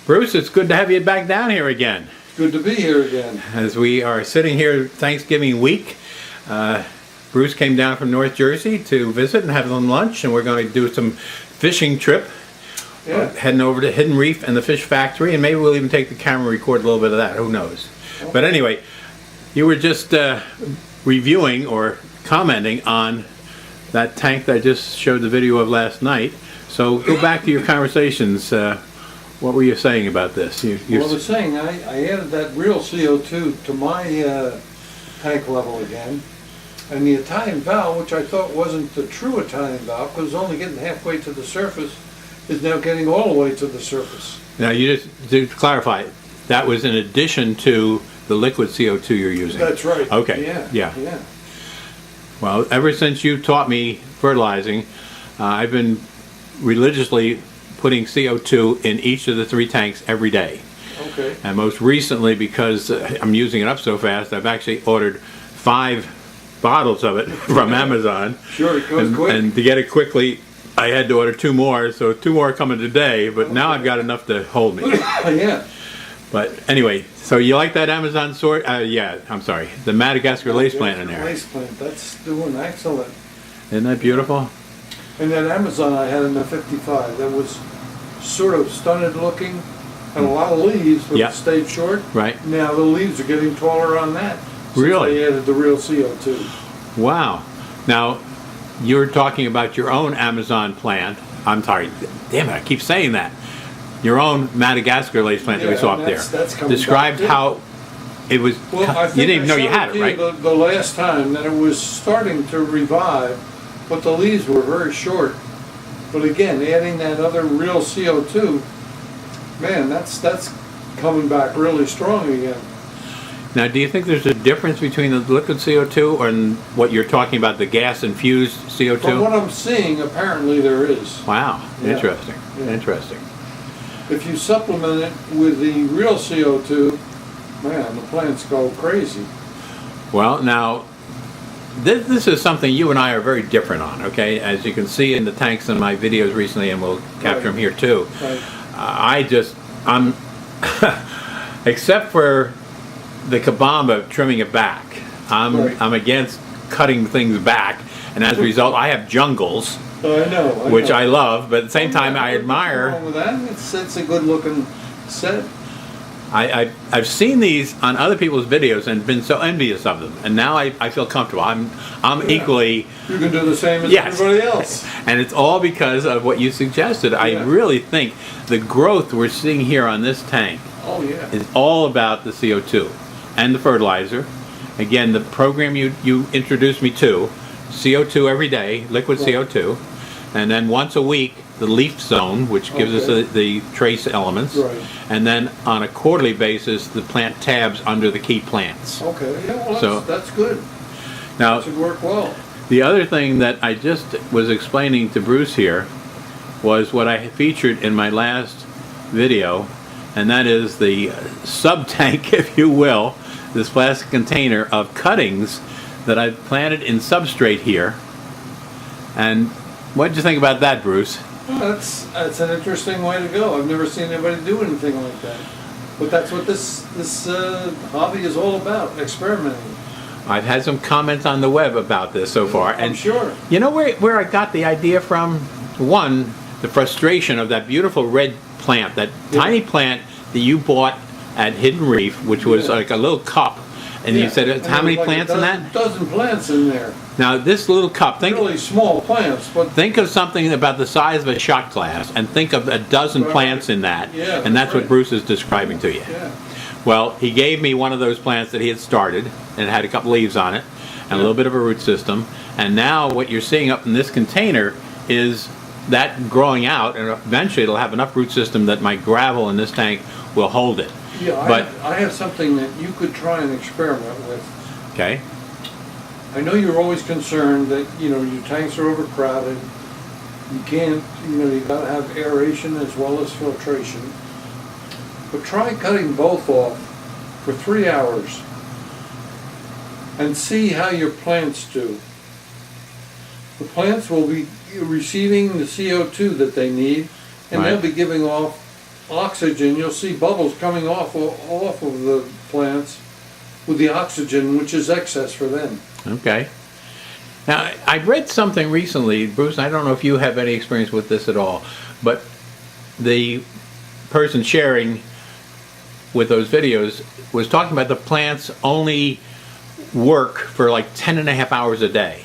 Bruce, it's good to have you back down here again. Good to be here again. As we are sitting here Thanksgiving week, Bruce came down from North Jersey to visit and have some lunch, and we're going to do some fishing trip. Heading over to Hidden Reef and the Fish Factory, and maybe we'll even take the camera and record a little bit of that. Who knows? Okay. But anyway, you were just reviewing or commenting on that tank that I just showed the video of last night. So go back to your conversations. What were you saying about this? Well, I was saying I added that real CO2 to my tank level again. And the Italian valve, which I thought wasn't the true Italian valve, because it was only getting halfway to the surface, is now getting all the way to the surface. Now, you just to clarify, that was in addition to the liquid CO2 you're using. That's right. Okay. Yeah. Well, ever since you taught me fertilizing, I've been religiously putting CO2 in each of the 3 tanks every day. Okay. And most recently, because I'm using it up so fast, I've actually ordered 5 bottles of it from Amazon. Sure, it goes quick. And to get it quickly, I had to order 2 more, so 2 more are coming today, but now I've got enough to hold me. Yeah. But anyway, so you like that Amazon sort? The Madagascar lace plant in there. Lace plant, that's doing excellent. Isn't that beautiful? And that Amazon I had in the 55, that was sort of stunted looking, and a lot of leaves, but it stayed short. Right. Now the leaves are getting taller on that. Really? They added the real CO2. Wow. Now, you're talking about your own Amazon plant. I'm sorry, damn it, I keep saying that. Your own Madagascar lace plant that we saw up there. That's coming Described back how it was, well, I think you didn't even know you had it, right? The last time that it was starting to revive, but the leaves were very short. But again, adding that other real CO2, man, that's coming back really strong again. Now, do you think there's a difference between the liquid CO2 and what you're talking about, the gas-infused CO2? From what I'm seeing, apparently there is. Wow, interesting, Yeah. Interesting. If you supplement it with the real CO2, man, the plants go crazy. Well, now, this is something you and I are very different on, okay? As you can see in the tanks in my videos recently, and we'll capture them here too. Right. I'm, except for the kabamba trimming it back, I'm against cutting things back, and as a result, I have jungles. I know. Which I love, but at the same time, I admire. Wrong with that? It's a good looking set. I've seen these on other people's videos and been so envious of them, and now I feel comfortable. I'm equally. You can do the same as everybody else. And it's all because of what you suggested. I really think the growth we're seeing here on this tank is all about the CO2 and the fertilizer. Again, the program you introduced me to, CO2 every day, liquid CO2, and then once a week the leaf zone, which gives us the trace elements, and then on a quarterly basis the plant tabs under the key plants. Okay, yeah, well that's good. Now, that should work well. The other thing that I just was explaining to Bruce here was what I featured in my last video, and that is the sub-tank, if you will, this plastic container of cuttings that I've planted in substrate here. And what did you think about that, Bruce? Well, that's an interesting way to go. I've never seen anybody do anything like that. But that's what this hobby is all about, experimenting. I've had some comments on the web about this so far. I'm sure. You know where I got the idea from? One, the frustration of that beautiful red plant, that tiny plant that you bought at Hidden Reef, which was like a little cup. And you said, how many plants in that? A dozen plants in there. Now, this little cup, really small plants, but think of something about the size of a shot glass, and think of a dozen plants in that, and that's what Bruce is describing to you. Well, he gave me one of those plants that he had started, and it had a couple leaves on it, and a little bit of a root system, and now what you're seeing up in this container is that growing out, and eventually it'll have enough root system that my gravel in this tank will hold it. Yeah, I have something that you could try and experiment with. Okay. I know you're always concerned that, your tanks are overcrowded. You can't, you got to have aeration as well as filtration. But try cutting both off for 3 hours and see how your plants do. The plants will be receiving the CO2 that they need, and they'll be giving off oxygen, you'll see bubbles coming off of the plants with the oxygen, which is excess for them. Okay. Now, I read something recently, Bruce, I don't know if you have any experience with this at all, but the person sharing with those videos was talking about the plants only work for like 10.5 hours a day.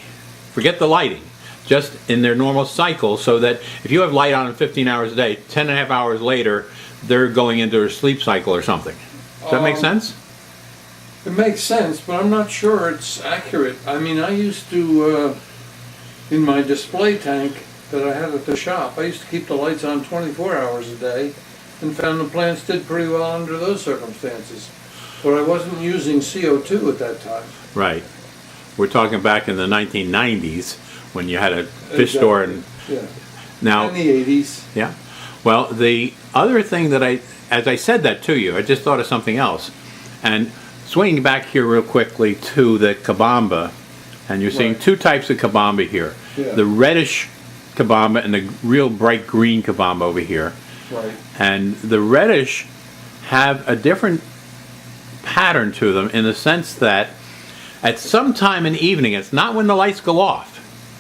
Forget the lighting, just in their normal cycle, so that if you have light on 15 hours a day, 10.5 hours later, they're going into a sleep cycle or something. Does that make sense? It makes sense, but I'm not sure it's accurate. I mean, I used to, in my display tank that I had at the shop, I used to keep the lights on 24 hours a day and found the plants did pretty well under those circumstances. But I wasn't using CO2 at that time. Right. We're talking back in the 1990s when you had a fish store. And yeah. Now, in the 80s. Yeah. Well, the other thing that as I said that to you, I just thought of something else. And swinging back here real quickly to the kabamba, and you're seeing two types of kabamba here. Yeah. The reddish kabamba and the real bright green kabamba over here. Right. And the reddish have a different pattern to them in the sense that at some time in the evening, it's not when the lights go off.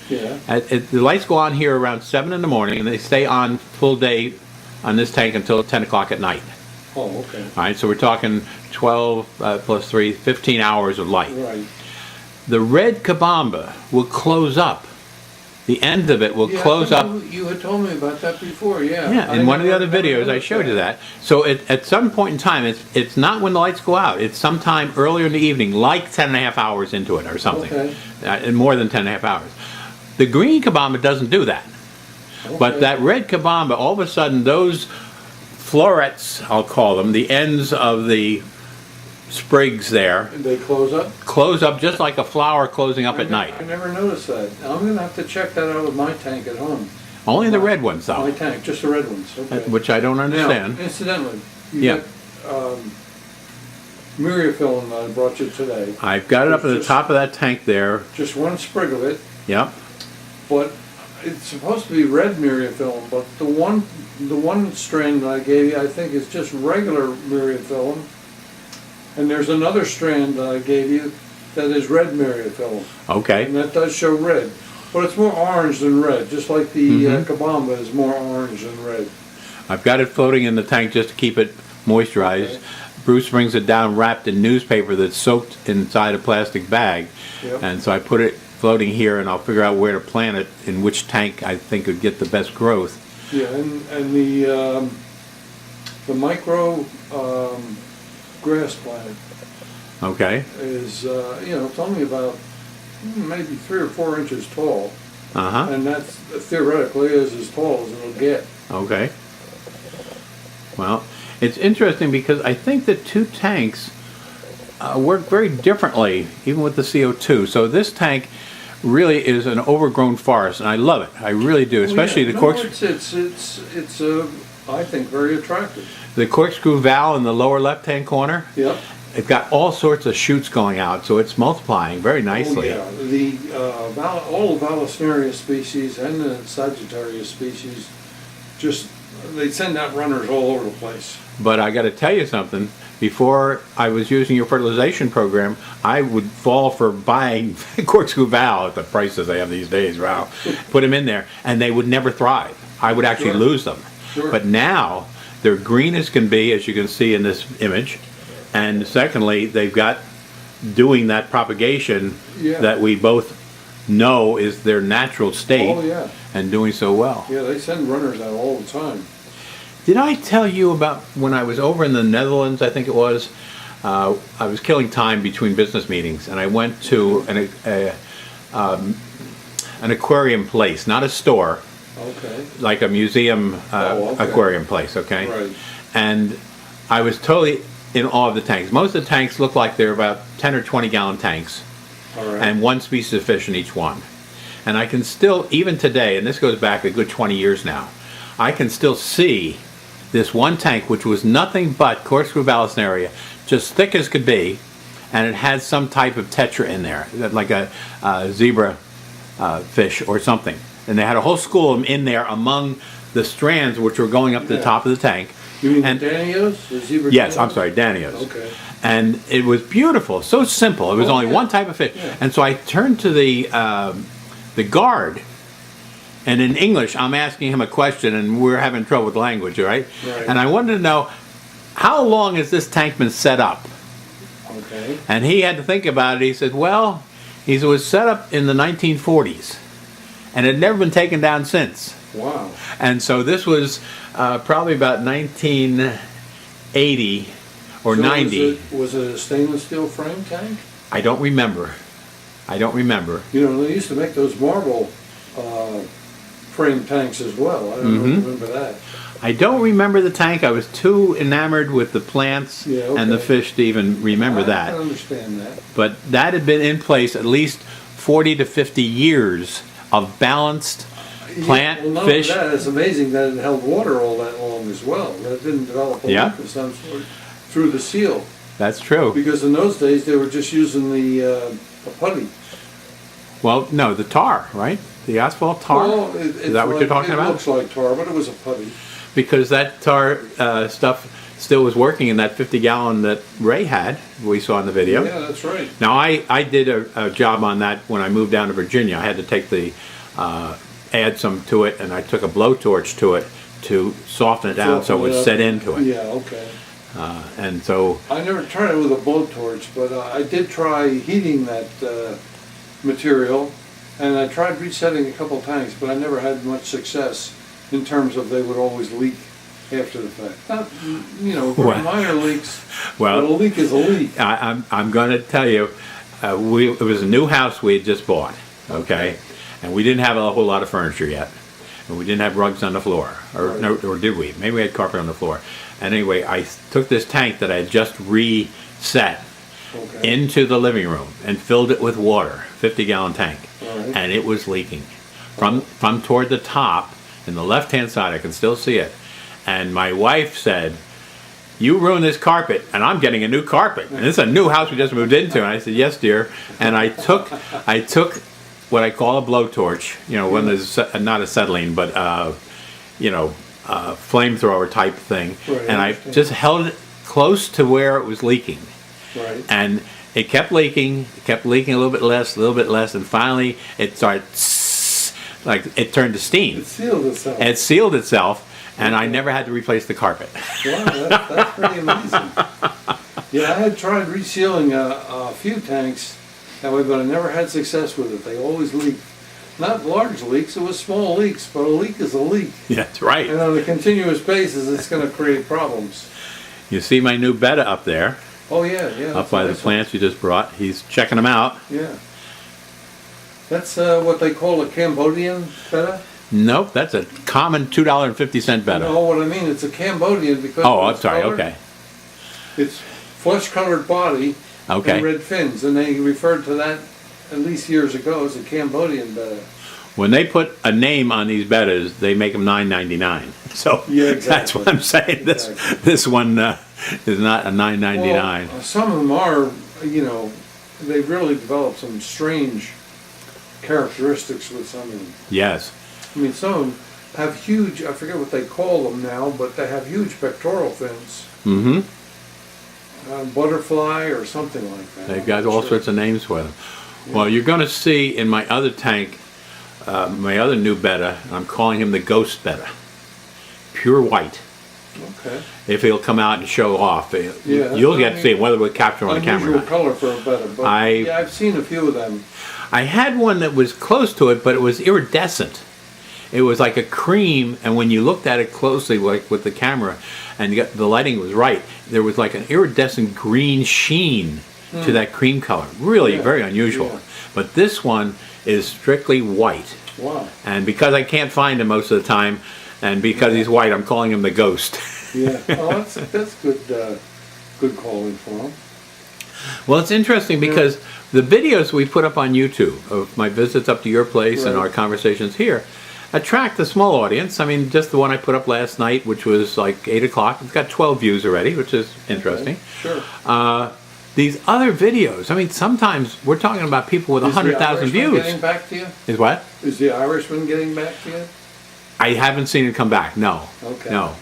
Yeah. The lights go on here around 7 in the morning, and they stay on full day on this tank until 10 o'clock at night. Oh, okay. All right, so we're talking 12 plus 3, 15 hours of light. Right. The red kabamba will close up. The end of it will close up. You had told me about that before, yeah. Yeah, in one of the other videos I showed you that. So at some point in time, it's not when the lights go out. It's sometime earlier in the evening, like 10.5 hours into it or something. Okay. And more than 10.5 hours. The green kabamba doesn't do that. Okay. But that red kabamba, all of a sudden, those florets, I'll call them, the ends of the sprigs there, They close up? close up just like a flower closing up at night. I never noticed that. I'm going to have to check that out with my tank at home. Only the red ones, My though, tank, just the red ones, okay. which I don't understand. Now, incidentally, you Yeah. got myriafilm that I brought you today. I've got it up at the top of that tank there. Just one sprig of it, Yep. but it's supposed to be red myriafilm, but the one strand that I gave you, I think is just regular myriafilm. And there's another strand that I gave you that is red myriafilm. Okay. And that does show red. But it's more orange than red, just like the kabamba is more orange than red. I've got it floating in the tank just to keep it moisturized. Okay. Bruce brings it down wrapped in newspaper that's soaked inside a plastic bag. Yep. And so I put it floating here, and I'll figure out where to plant it, in which tank I think would get the best growth. Yeah, and the micro grass plant Okay. is, it's only about maybe 3 or 4 inches tall. Uh-huh. And that's theoretically is as tall as it'll get. Okay. Well, it's interesting because I think the two tanks work very differently, even with the CO2. So this tank really is an overgrown forest, and I love it. I really do, especially the corkscrew. It's I think very attractive. The corkscrew valve in the lower left-hand corner. Yep. It's got all sorts of shoots going out, so it's multiplying very nicely. Oh, yeah. All Vallisneria species and the Sagittarius species, they send out runners all over the place. But I got to tell you something. Before I was using your fertilization program, I would fall for buying corkscrew valve at the prices they have these days. Wow. Put them in there, and they would never thrive. I would actually lose them. Sure. But now they're green as can be, as you can see in this image. And secondly, they've got doing that propagation that we both know is their natural state. Oh, yeah. And doing so well. Yeah, they send runners out all the time. Did I tell you about when I was over in the Netherlands, I think it was, I was killing time between business meetings, and I went to an aquarium place, not a store, Okay. like a museum Okay. aquarium place, okay? Right. And I was totally in awe of the tanks. Most of the tanks look like they're about 10 or 20 gallon tanks, All right. and one species of fish in each one. And I can still, even today, and this goes back a good 20 years now, I can still see this one tank, which was nothing but corkscrew Vallisneria, just thick as could be, and it had some type of tetra in there, like a zebra fish or something. And they had a whole school of them in there among the strands which were going up to the top of the tank. You mean And- the Danios? The zebra Yes, I'm Danios? sorry, Danios. Okay. And it was beautiful, so simple. It was Oh, only yeah. one type of fish. Yeah. And so I turned to the guard, and in English, I'm asking him a question, and we're having trouble with language, right? Right. And I wanted to know, how long has this tank been set up? Okay. And he had to think about it. He said, well, it was set up in the 1940s, and it had never been taken down since. Wow. And so this was probably about 1980 or So 90. Was it a stainless steel frame tank? I don't remember. I don't remember. You know, they used to make those marble frame tanks as well. I don't know if you remember that. I don't remember the tank. I was too enamored with the plants Yeah, and the okay. fish to even remember I that. can understand that. But that had been in place at least 40 to 50 years of balanced plant, well, not fish. only that, it's amazing that it held water all that long as well. That didn't develop a Yeah. leak of some sort through the seal. That's true. Because in those days, they were just using the putty. Well, no, the tar, right? The asphalt tar? Well, Is that what you're talking It about? looks like tar, but it was a putty. Because that tar stuff still was working in that 50-gallon that Ray had, we saw in the video. Yeah, that's right. Now, I did a job on that when I moved down to Virginia. I had to take the, add some to it, and I took a blowtorch to it to soften it down so it would set into it. Yeah, okay. And so, I never tried it with a blowtorch, but I did try heating that material, and I tried resetting a couple tanks, but I never had much success in terms of they would always leak after the fact. Not, you know, Well- minor leaks, well, but a leak is a leak. I'm going to tell you, it was a new house we had just bought, okay? And we didn't have a whole lot of furniture yet. And we didn't have rugs on the floor. Or, Right. no, or did we? Maybe we had carpet on the floor. And anyway, I took this tank that I had just reset Okay. into the living room and filled it with water, 50-gallon tank. All right. And it was leaking. From toward the top, in the left-hand side, I can still see it. And my wife said, you ruined this carpet, and I'm getting a new carpet. And it's a new house we just moved into. And I said, yes, dear. And I took what I call a blowtorch, you know, one that's not acetylene, but, flamethrower type thing. Right, And I understand. just held it close to where it was leaking. Right. And it kept leaking a little bit less, and finally it started, like it turned to steam. It sealed itself. It sealed itself, and I never had to replace the carpet. Wow, that's pretty amazing. Yeah, I had tried resealing a few tanks that way, but I never had success with it. They always leak. Not large leaks, it was small leaks, but a leak is a leak. Yeah, that's right. And on a continuous basis, it's going to create problems. You see my new betta up there, Oh, yeah, yeah. up that's by the nice. plants you just brought. He's checking them out. Yeah. That's what they call a Cambodian betta. Nope, that's a common $2.50 betta. No, what I mean, it's a Cambodian because Oh, of I'm its sorry, color. okay. It's flesh-colored body Okay. and red fins, and they referred to that at least years ago as a Cambodian betta. When they put a name on these bettas, they make them $9.99. So Yeah, that's exactly. what I'm saying. Exactly. This one is not a $9.99. Well, some of them are, you know, they've really developed some strange characteristics with some of them. Yes. I mean, some of them have huge, I forget what they call them now, but they have huge pectoral fins. Mm-hmm. Butterfly or something like that. They've got all sorts of names for them. Well, you're going to see in my other tank, my other new betta, I'm calling him the ghost betta. Pure white. Okay. If he'll come out and show off, Yeah, you'll get to I see mean, him, whether we capture him on the camera or Unusual not. color for a betta, but yeah, I've seen a few of them. I had one that was close to it, but it was iridescent. It was like a cream, and when you looked at it closely, like with the camera, and the lighting was right, there was like an iridescent green sheen to that cream color. Really Yeah, very unusual. yeah. But this one is strictly white. Wow. And because I can't find him most of the time, and because he's white, I'm calling him the ghost. Yeah. Oh, that's good. Good calling for them. Well, it's interesting because the videos we put up on YouTube of my visits up to your place and Right. our conversations here attract a small audience. I mean, just the one I put up last night, which was like 8 o'clock, it's got 12 views already, which is interesting. Okay, sure. These other videos, I mean, sometimes we're talking about people with Is the 100,000 Irishman views. Getting back to you? Is what? Is the Irishman getting back to you? I haven't seen it come back, no. Okay. No.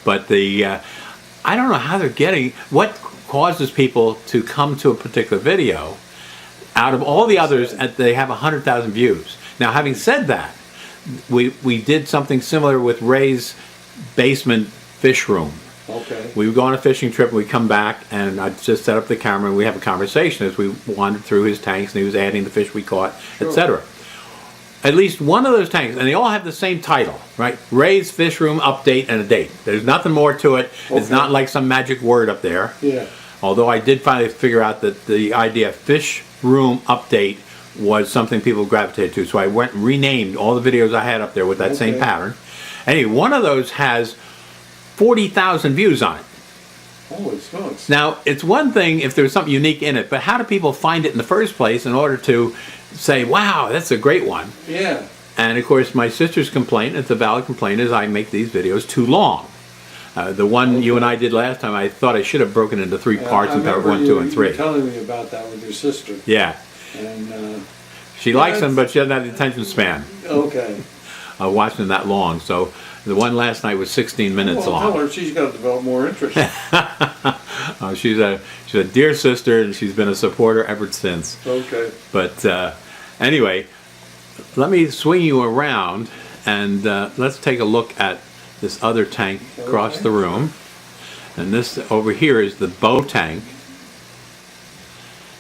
But I don't know how they're getting, what causes people to come to a particular video. Out of all the others, they have 100,000 views. Now, having said that, we did something similar with Ray's basement fish room. Okay. We would go on a fishing trip, and we come back, and I just set up the camera, and we have a conversation as we wandered through his tanks, and he was adding the fish we caught, Sure. etc. At least one of those tanks, and they all have the same title, right? Ray's Fish Room Update and a date. There's nothing more to it. It's Okay. not like some magic word up there. Yeah. Although I did finally figure out that the idea of Fish Room Update was something people gravitated to. So I went and renamed all the videos I had up there with that same Okay. pattern. Anyway, one of those has 40,000 views on it. Holy smokes. Now, it's one thing if there's something unique in it, but how do people find it in the first place in order to say, wow, that's a great one? Yeah. And of course, my sister's complaint, it's a valid complaint, is I make these videos too long. The one you and I did last time, I thought I should have broken into three parts and covered 1, 2, and 3. You were telling me about that with your sister. Yeah. And, She likes them, but she doesn't have the attention span okay. of watching them that long. So the one last night was 16 minutes Well, long. tell her she's got to develop more interest. She's a dear sister, and she's been a supporter ever since. Okay. But anyway, let me swing you around, and let's take a look at this other tank across the room. And this over here is the bow tank.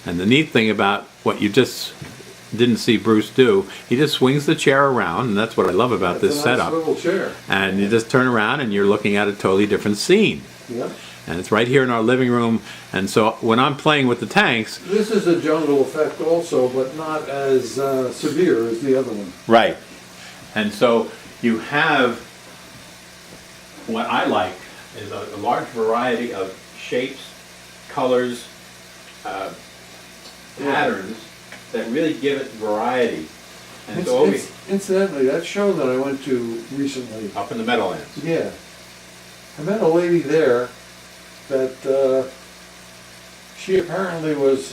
And the neat thing about what you just didn't see Bruce do, he just swings the chair around, and that's what I love about this It's a nice setup. little chair. And you just turn around and you're looking at a totally different scene. Yeah. And it's right here in our living room. And so when I'm playing with the tanks... This is a jungle effect also, but not as severe as the other one. Right. And so you have, what I like is a large variety of shapes, colors, patterns that really give it variety. And so Incidentally, that show that I went to recently, up in the Meadowlands. yeah, I met a lady there that she apparently was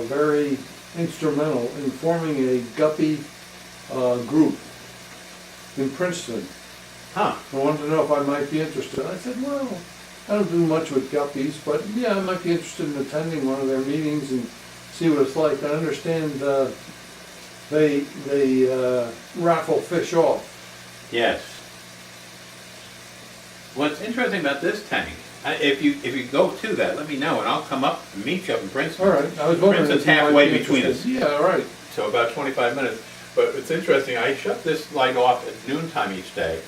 very instrumental in forming a guppy group in Princeton. Huh. I wanted to know if I might be interested. I said, well, I don't do much with guppies, but yeah, I might be interested in attending one of their meetings and see what it's like. I understand they raffle fish off. Yes. What's interesting about this tank, if you go to that, let me know, and I'll come up and meet you up in Princeton. All right, I was wondering Princeton's if you might halfway be between interested. us. Yeah, all right. So about 25 minutes. But it's interesting, I shut this light off at noontime each day,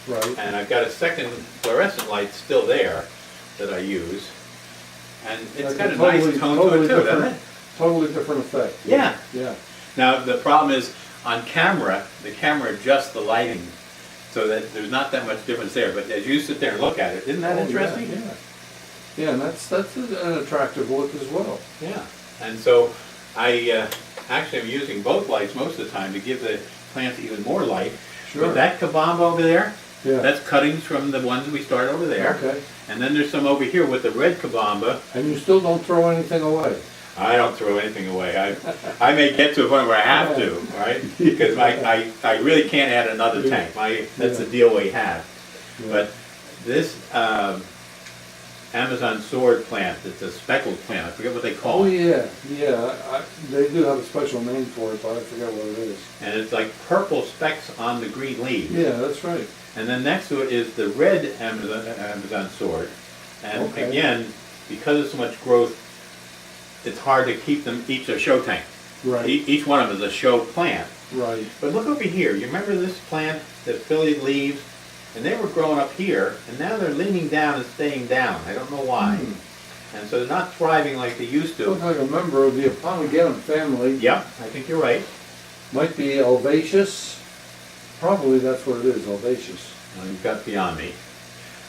Right. and I've got a second fluorescent light still there that I use. And it's got a nice tone to it too, doesn't it? Totally different effect. Yeah. Yeah. Now, the problem is, on camera, the camera adjusts the lighting so that there's not that much difference there. But as you sit there and look at it, isn't that interesting? Yeah. Yeah, and that's an attractive look as well. Yeah. And so I actually am using both lights most of the time to give the plants even more light. Sure. But that kabamba over there, Yeah. that's cuttings from the ones we started over there. Okay. And then there's some over here with the red kabamba. And you still don't throw anything away. I don't throw anything away. I may get to a point where I have to, right? Because I really can't add another tank. That's the deal we have. Yeah. But this Amazon sword plant, it's a speckled plant. I forget what they call Oh, it. yeah. They do have a special name for it, but I forget what it is. And it's like purple specks on the green leaves. Yeah, that's right. And then next to it is the red Amazon sword. And Okay. again, because of so much growth, it's hard to keep them each a show tank. Right. Each one of them is a show plant. Right. But look over here. You remember this plant, the Philly leaves? And they were growing up here, and now they're leaning down and staying down. I don't know why. And so they're not thriving like they used to. Looks like a member of the Aponogetum family. Yep, I think you're right. Might be Alvaceous. Probably that's what it is, Alvaceous. Well, you've got beyond me.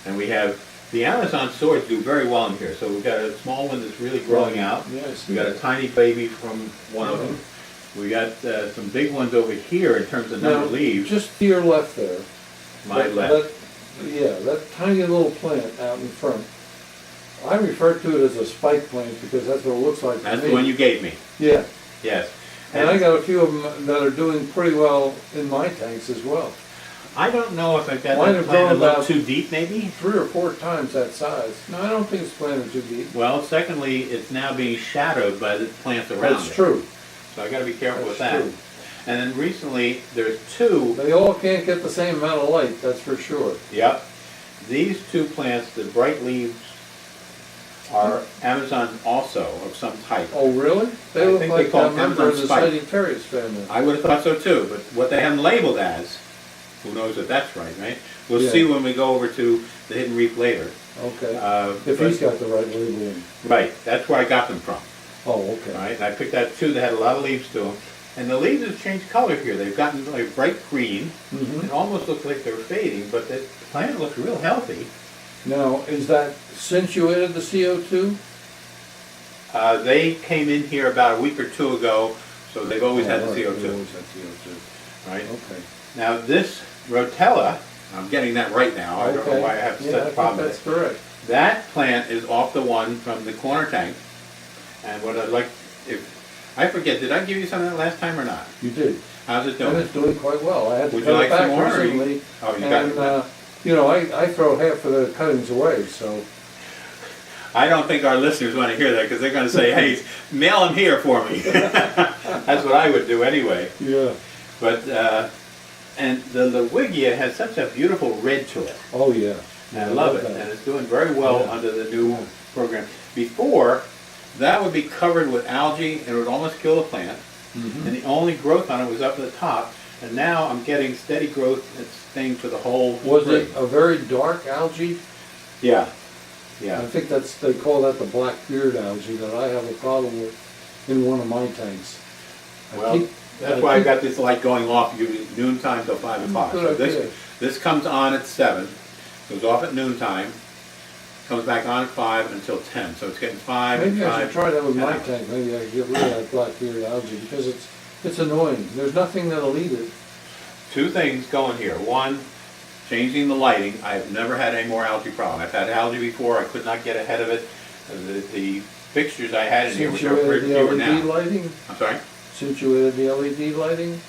And we have, the Amazon swords do very well in here. So we've got a small one that's really growing out. Yes. We've got a tiny baby from one of them. We got some big ones over here in terms of number of leaves. Just to your left there. My left. That tiny little plant out in front. I refer to it as a spike plant because that's what it looks like to That's me. the one you gave me. Yeah. Yes. And I got a few of them that are doing pretty well in my tanks as well. I don't know if I've got Might that have plant a grown little about too deep, maybe. 3 or 4 times that size. No, I don't think it's planted too deep. Well, secondly, it's now being shadowed by the plants around That's it. true. So I got to be careful with That's that. true. And then recently, there's 2. They all can't get the same amount of light, that's for sure. Yep. These 2 plants, the bright leaves, are Amazon also of some type. Oh, really? They I look think like they call a member of the Amazon spike. Sagittarius family. I would have thought so too, but what they haven't labeled as, who knows if that's right, right? We'll Yeah. see when we go over to the hidden reef later. Okay. But- If he's got the right labeling. Right, that's where I got them from. Oh, okay. Right, and I picked out 2 that had a lot of leaves to them. And the leaves have changed color here. They've gotten like bright green. Mhm. It almost looks like they're fading, but the plant looks real healthy. Now, is that since you added the CO2? They came in here about a week or 2 ago, so they've always had the Oh, right, CO2. they always had CO2. Right? Okay. Now this rotella, I'm getting that right now. I don't know why I have Yeah, such I a problem think with that's it. correct. That plant is off the one from the corner tank. And what I'd like, if I forget, did I give you some of that last time or not? You did. How's it And doing? it's doing quite well. I had to Would you cut like it back some more, or you- recently. Oh, you got And, it. you know, I throw half of the cuttings away, so. I don't think our listeners want to hear that because they're going to say, hey, mail them here for me. That's what I would do anyway. Yeah. But, and the Wigia has such a beautiful red to it. Oh, yeah. And I love it. that. And it's doing very well Yeah. under the new Yeah. program. Before, that would be covered with algae and it would almost kill the plant. Mhm. And the only growth on it was up at the top. And now I'm getting steady growth. It's staying to the whole Was spring. it a very dark algae? Yeah. I Yeah. think they call that the black beard algae that I have a problem with in one of my tanks. Well, that's why I got this light going off noontime till 5 o'clock. Good So idea. this comes on at 7, goes off at noontime, comes back on at 5 until 10. So it's getting 5 and Maybe I 5. should try that with 10 my hours. tank. Maybe I could get rid of that black beard algae because it's annoying. There's nothing that'll eat it. 2 things going here. One, changing the lighting. I've never had any more algae problem. I've had algae before. I could not get ahead of it. The fixtures I had in here, Since which you are added pretty the fewer LED now. lighting? I'm sorry? Since you added the LED lighting?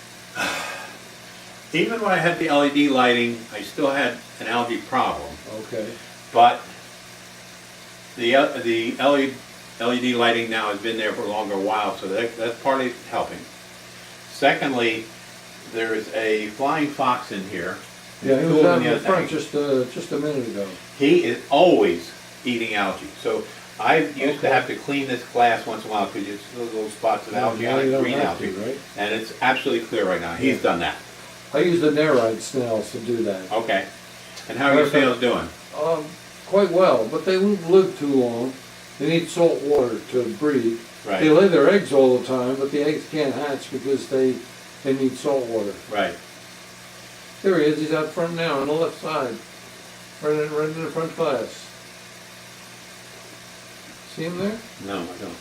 Even when I had the LED lighting, I still had an algae problem. Okay. But the LED lighting now has been there for a longer while, so that's partly helping. Secondly, there is a flying fox in here. Yeah, he Two was of them out the in the other front tank. just a minute ago. He is always eating algae. So I used to Okay. have to clean this glass once in a while because you see those little spots of algae Now on you it, don't green have algae. to, right? And it's absolutely clear right now. He's Yeah. done that. I use the Nerite snails to do that. Okay. And how are your Okay. snails doing? Quite well, but they won't live too long. They need salt water to breed. Right. They lay their eggs all the time, but the eggs can't hatch because they need salt water. Right. There he is. He's out front now on the left side, right in the front glass. See him there? No, I don't.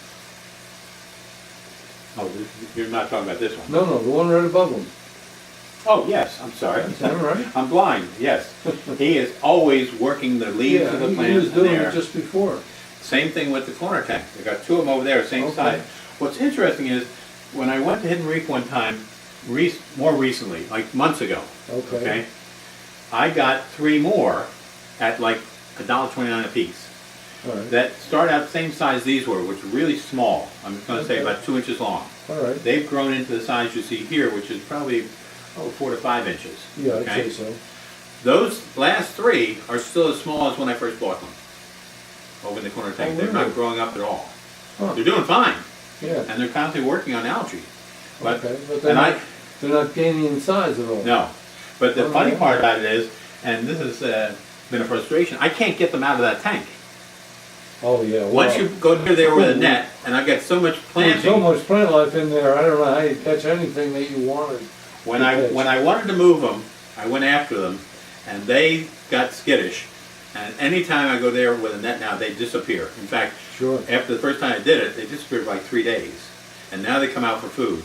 Oh, you're not talking about this one. No, the one right above him. Oh, yes, I'm sorry. Is that right? I'm blind, yes. He is always working the leaves Yeah, of the he plants was in doing there. it just before. Same thing with the corner tank. They got 2 of them over there, same Okay. size. What's interesting is, when I went to Hidden Reef one time, more recently, like months ago, Okay. I got 3 more at like $1.29 a piece. All right. That start out the same size these were, which were really small. I'm going to say Okay. about 2 inches long. All right. They've grown into the size you see here, which is probably 4 to 5 inches. Yeah, I'd okay? say so. Those last 3 are still as small as when I first bought them. Over in the corner tank. Oh, They're really? not growing up at all. Huh. They're doing fine. Yeah. And they're constantly working on algae. But, Okay, but they're and not, they're not gaining in size at all. no. But the Oh, funny yeah. part about it is, and this has been a frustration, I can't get them out of that tank. Oh, yeah. Well, Once you go near there with a net, and I get so much there's planting, so much plant life in there, I don't know how you catch anything that you wanted. when I wanted to move them, I went after them, and they got skittish. And anytime I go there with a net now, they disappear. In fact, Sure. after the first time I did it, they disappeared for like 3 days. And now they come out for food.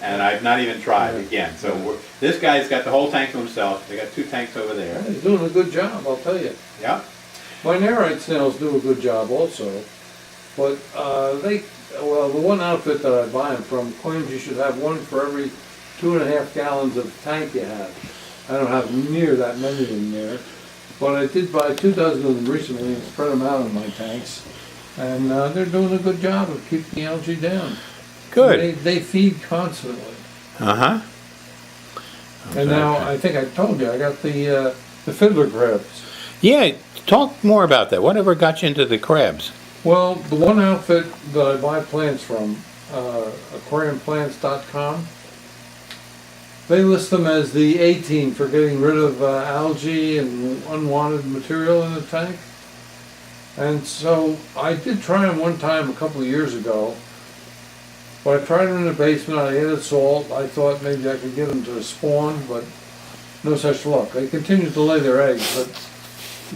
And I've not even tried again. So this guy's got the whole tank to himself. They got 2 tanks over there. He's doing a good job, I'll tell you. Yeah. My Nerite snails do a good job also, but the one outfit that I buy them from claims you should have one for every 2.5 gallons of tank you have. I don't have near that many in there. But I did buy 2 dozen of them recently and spread them out in my tanks. And they're doing a good job of keeping the algae down. Good. They feed constantly. Uh-huh. And now, I think I told you, I got the fiddler crabs. Yeah, talk more about that. Whatever got you into the crabs? Well, the one outfit that I buy plants from, aquariumplants.com, they list them as the A-team for getting rid of algae and unwanted material in the tank. And so I did try them one time a couple of years ago. But I tried them in the basement, I added salt, I thought maybe I could get them to spawn, but no such luck. They continued to lay their eggs, but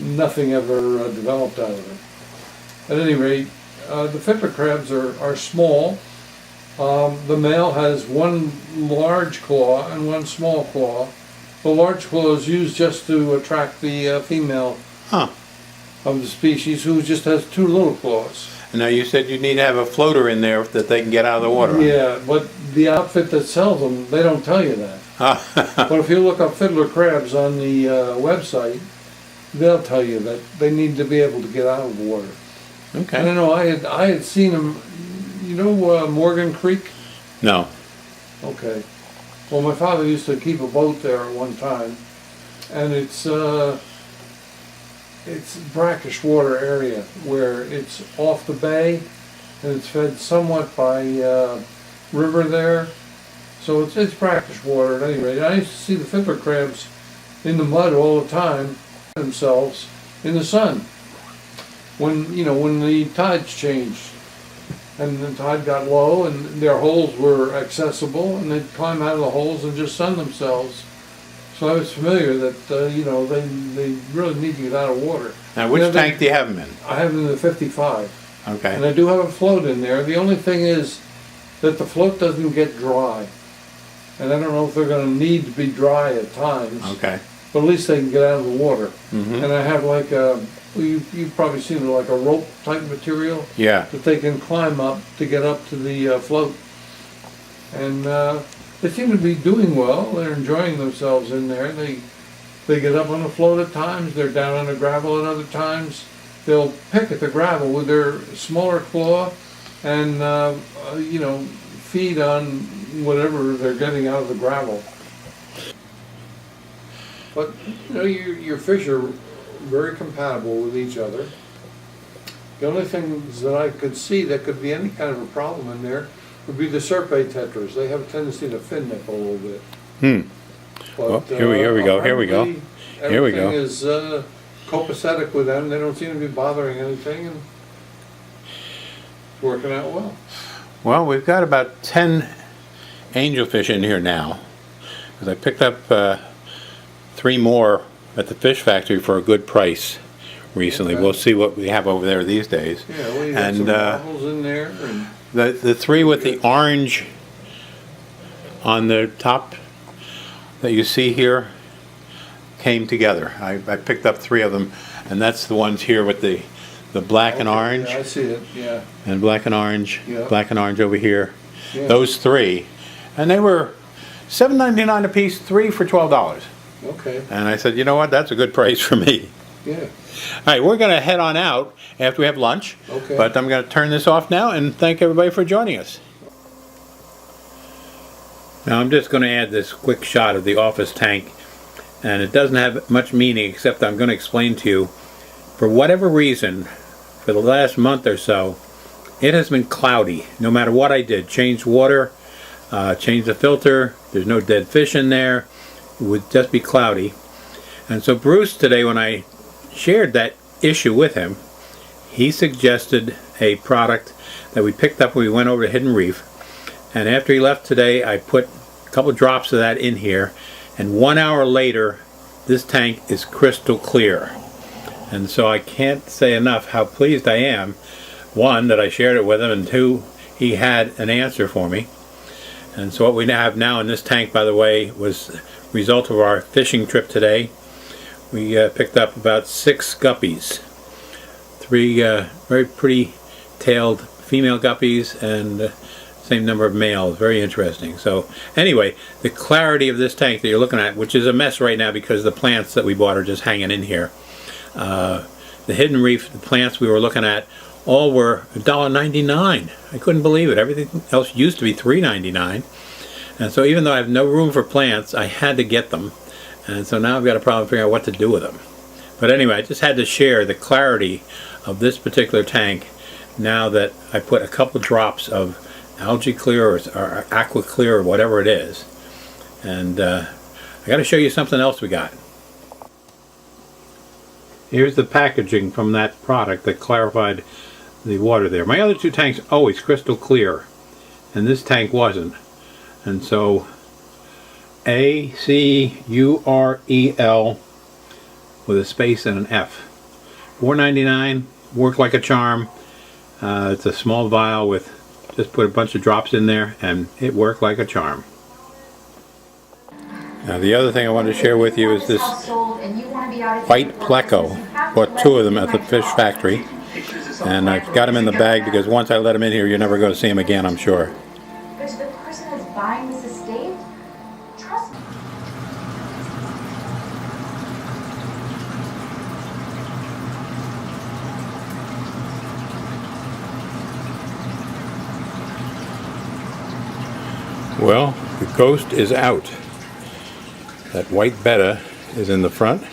nothing ever developed out of them. At any rate, the fiddler crabs are small. The male has one large claw and one small claw. The large claw is used just to attract the female of the species, who just has 2 little claws. Now you said you need to have a floater in there that they can get out of the water. Yeah, but the outfit that sells them, they don't tell you that. But if you look up fiddler crabs on the website, they'll tell you that they need to be able to get out of the water. Okay. I don't know, I had seen them, you know Morgan Creek? No. Okay. Well, my father used to keep a boat there at one time, and it's brackish water area where it's off the bay and it's fed somewhat by river there, so it's brackish water at any rate. I used to see the fiddler crabs in the mud all the time, themselves in the sun when the tides changed and the tide got low and their holes were accessible, and they'd climb out of the holes and just sun themselves. So I was familiar that, they really need to get out of water. Now, which tank do you have them in? I have them in the 55. Okay. And I do have a float in there. The only thing is that the float doesn't get dry. And I don't know if they're going to need to be dry at times. Okay. But at least they can get out of the water. Mm-hmm. And I have like you've probably seen it, like a rope type material. Yeah. That they can climb up to get up to the float. And they seem to be doing well. They're enjoying themselves in there. They get up on the float at times. They're down on the gravel at other times. They'll pick at the gravel with their smaller claw and, feed on whatever they're getting out of the gravel. But, your fish are very compatible with each other. The only things that I could see that could be any kind of a problem in there would be the serpate tetras. They have a tendency to fin nip a little bit. But, Well, here we go. Everything is copacetic with them. They don't seem to be bothering anything, and it's working out well. Well, we've got about 10 angelfish in here now, because I picked up 3 more at the fish factory for a good price recently. Okay. We'll see what we have over there these days. Yeah, well, you got And some marbles in there. And the 3 with the orange on the top that you see here came together. I picked up 3 of them, and that's the ones here with the black and orange. Yeah, I see it, yeah. And black and orange, Yeah. black and orange over here. Yeah. Those 3, and they were $7.99 a piece, 3 for $12. Okay, And I said, you know what, that's a good price for me. yeah. All right, we're going to head on out after we have lunch. Okay. But I'm going to turn this off now and thank everybody for joining us. Now I'm just going to add this quick shot of the office tank, and it doesn't have much meaning except I'm going to explain to you, for whatever reason, for the last month or so, it has been cloudy. No matter what I did, changed water, changed the filter, there's no dead fish in there, it would just be cloudy. And so Bruce today, when I shared that issue with him, he suggested a product that we picked up when we went over to Hidden Reef. And after he left today, I put a couple drops of that in here, and 1 hour later, this tank is crystal clear. And so I can't say enough how pleased I am. 1, that I shared it with him, and 2, he had an answer for me. And so what we have now in this tank, by the way, was a result of our fishing trip today. We picked up about 6 guppies. 3 very pretty tailed female guppies and Same number of males. Very interesting. So anyway, the clarity of this tank that you're looking at, which is a mess right now because the plants that we bought are just hanging in here. The hidden reef, the plants we were looking at, all were $1.99. I couldn't believe it. Everything else used to be $3.99. And so even though I have no room for plants, I had to get them. And so now I've got a problem figuring out what to do with them. But anyway, I just had to share the clarity of this particular tank now that I put a couple drops of algae clear or aqua clear or whatever it is. And I got to show you something else we got. Here's the packaging from that product that clarified the water there. My other two tanks always crystal clear, and this tank wasn't. And so ACUREL with a space and an F. $4.99, worked like a charm. It's a small vial with, just put a bunch of drops in there and it worked like a charm. Now the other thing I wanted to share with you is this white pleco. Bought two of them at the fish factory, and I got them in the bag because once I let them in here you're never going to see them again, I'm sure. But to the person that's buying this estate, trust me. Well, the ghost is out. That white betta is in the front,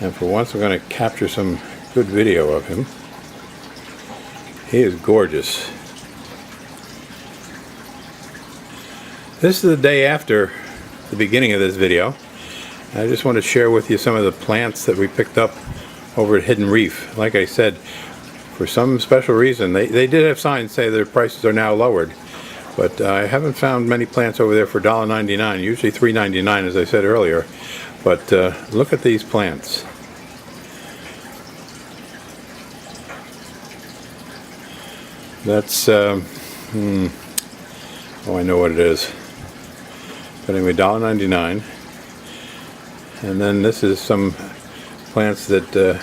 and for once I'm going to capture some good video of him. He is gorgeous. This is the day after the beginning of this video. I just want to share with you some of the plants that we picked up over at Hidden Reef. Like I said, for some special reason, they did have signs say their prices are now lowered. But I haven't found many plants over there for $1.99, usually $3.99 as I said earlier. But look at these plants. That's, oh, I know what it is. But anyway, $1.99. And then this is some plants that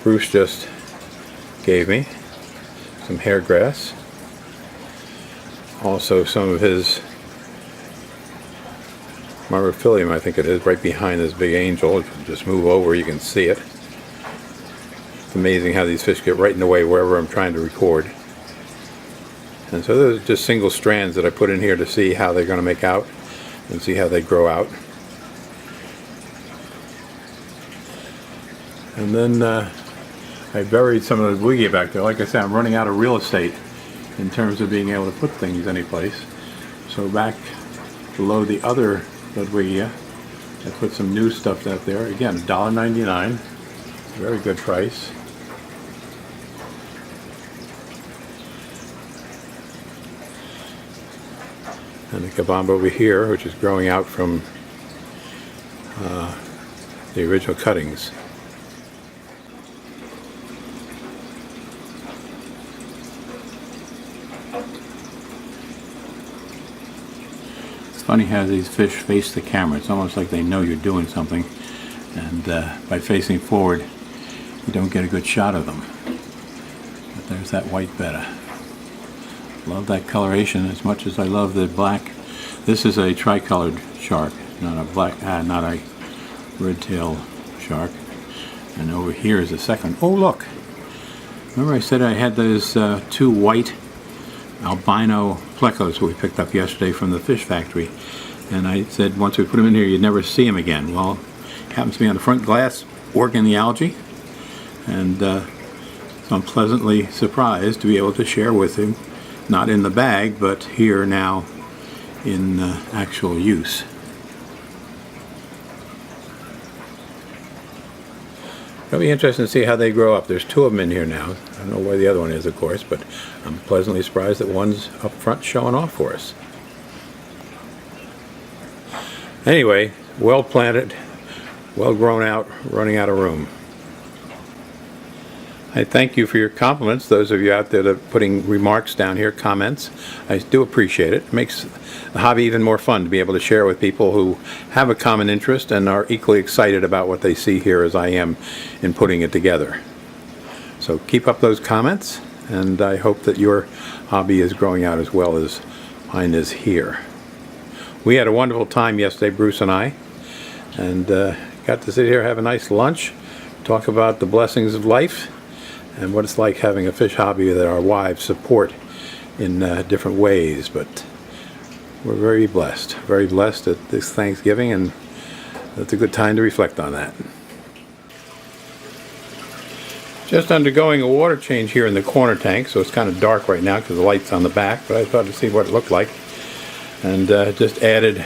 Bruce just gave me. Some hair grass. Also some of his Myrmophyllum, I think it is, right behind this big angel. If you just move over, you can see it. It's amazing how these fish get right in the way wherever I'm trying to record. And so those are just single strands that I put in here to see how they're going to make out and see how they grow out. And then I buried some of the Ludwigia back there. Like I said, I'm running out of real estate in terms of being able to put things anyplace. So back below the other Ludwigia, I put some new stuff out there. Again, $1.99, very good price. And the kabamba over here, which is growing out from the original cuttings. It's funny how these fish face the camera. It's almost like they know you're doing something, and by facing forward you don't get a good shot of them. But there's that white betta. Love that coloration as much as I love the black. This is a tricolored shark, not a black, not a red-tailed shark. And over here is a second. Oh look! Remember I said I had those two white albino plecos we picked up yesterday from the fish factory, and I said once we put them in here you'd never see them again. Well, it happens to be on the front glass working the algae, and so I'm pleasantly surprised to be able to share with him, not in the bag but here now in actual use. It'll be interesting to see how they grow up. There's two of them in here now. I don't know where the other one is, of course, but I'm pleasantly surprised that one's up front showing off for us. Anyway, well planted, well grown out, running out of room. I thank you for your compliments, those of you out there that are putting remarks down here, comments. I do appreciate it. It makes the hobby even more fun to be able to share with people who have a common interest and are equally excited about what they see here as I am in putting it together. So keep up those comments, and I hope that your hobby is growing out as well as mine is here. We had a wonderful time yesterday, Bruce and I, and got to sit here, have a nice lunch, talk about the blessings of life and what it's like having a fish hobby that our wives support in different ways. But we're very blessed at this Thanksgiving, and it's a good time to reflect on that. Just undergoing a water change here in the corner tank, so it's kind of dark right now because the light's on the back, but I thought to see what it looked like, and just added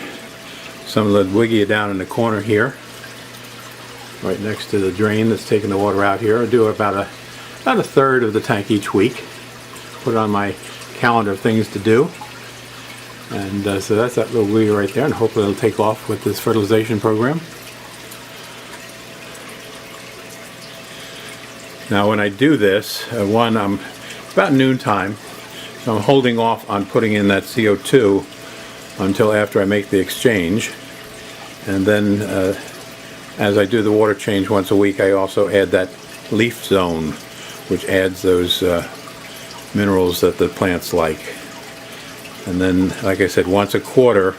some of the Wigia down in the corner here, right next to the drain that's taking the water out here. I do about a third of the tank each week. Put it on my calendar of things to do. And so that's that little Wigia right there, and hopefully it'll take off with this fertilization program. Now when I do this, it's about noontime, so I'm holding off on putting in that CO2 until after I make the exchange. And then as I do the water change once a week, I also add that leaf zone, which adds those minerals that the plants like. And then, like I said, once a quarter,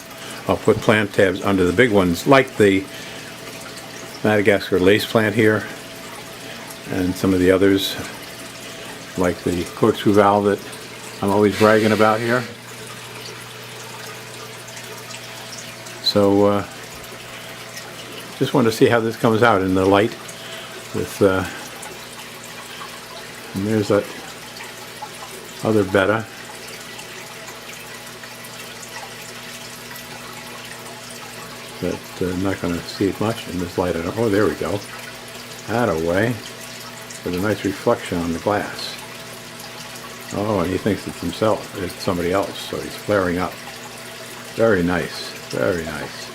I'll put plant tabs under the big ones, like the Madagascar lace plant here, and some of the others, like the corkscrew valve that I'm always bragging about here. So, just wanted to see how this comes out in the light. With and there's that other betta. But I'm not going to see it much in this light. Oh, there we go. That away. With a nice reflection on the glass. Oh, and he thinks it's himself. It's somebody else, so he's flaring up. Very nice. Very nice.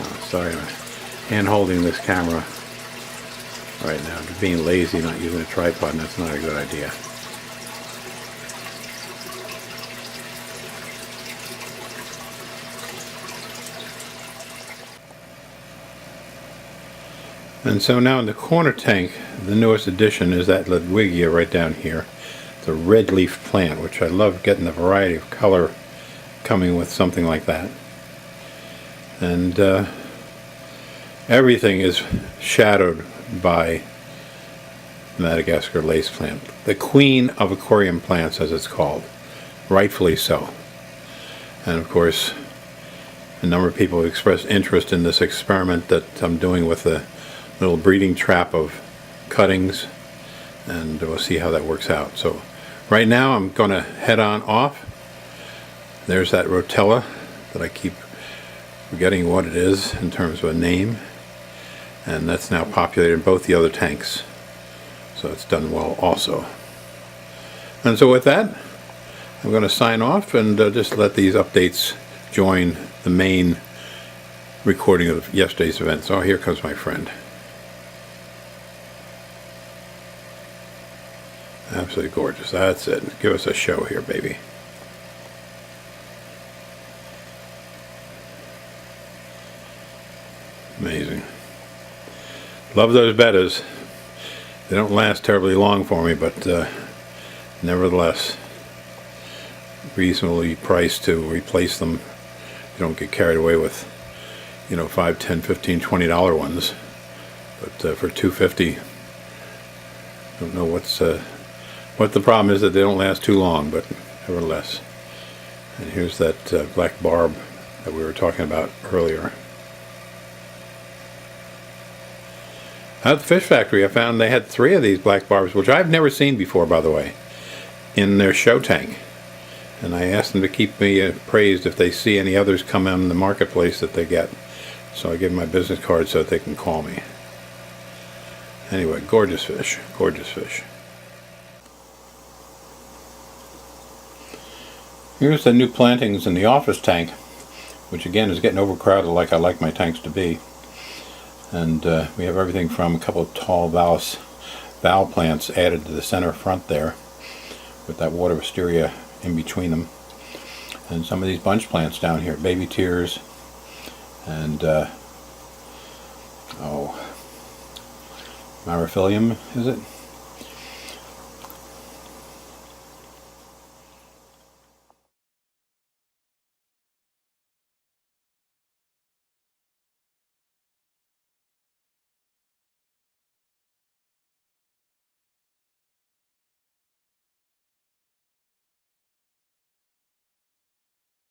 Oh, sorry, I'm hand-holding this camera right now. Being lazy, not using a tripod, and that's not a good idea. And so now in the corner tank, the newest addition is that Ludwigia right down here. It's a red leaf plant, which I love getting the variety of color coming with something like that. And everything is shadowed by Madagascar lace plant, the queen of aquarium plants, as it's called, rightfully so. And of course, a number of people have expressed interest in this experiment that I'm doing with the little breeding trap of cuttings, and we'll see how that works out. So right now I'm going to head on off. There's that rotella that I keep forgetting what it is in terms of a name, and that's now populated in both the other tanks, so it's done well also. And so with that, I'm going to sign off and just let these updates join the main recording of yesterday's event. So here comes my friend. Absolutely gorgeous. That's it. Give us a show here, baby. Amazing. Love those bettas. They don't last terribly long for me, but nevertheless, reasonably priced to replace them. You don't get carried away with, $5, $10, $15, $20 ones. But for $2.50, I don't know what the problem is, that they don't last too long, but nevertheless. And here's that black barb that we were talking about earlier. At the fish factory, I found they had 3 of these black barbs, which I've never seen before, by the way, in their show tank. And I asked them to keep me appraised if they see any others come in the marketplace that they get. So I give them my business card so that they can call me. Anyway, gorgeous fish, gorgeous fish. Here's the new plantings in the office tank, which again is getting overcrowded like I like my tanks to be. And we have everything from a couple of tall val plants added to the center front there, with that water wisteria in between them. And some of these bunch plants down here, baby tears, and Myrifilium, is it?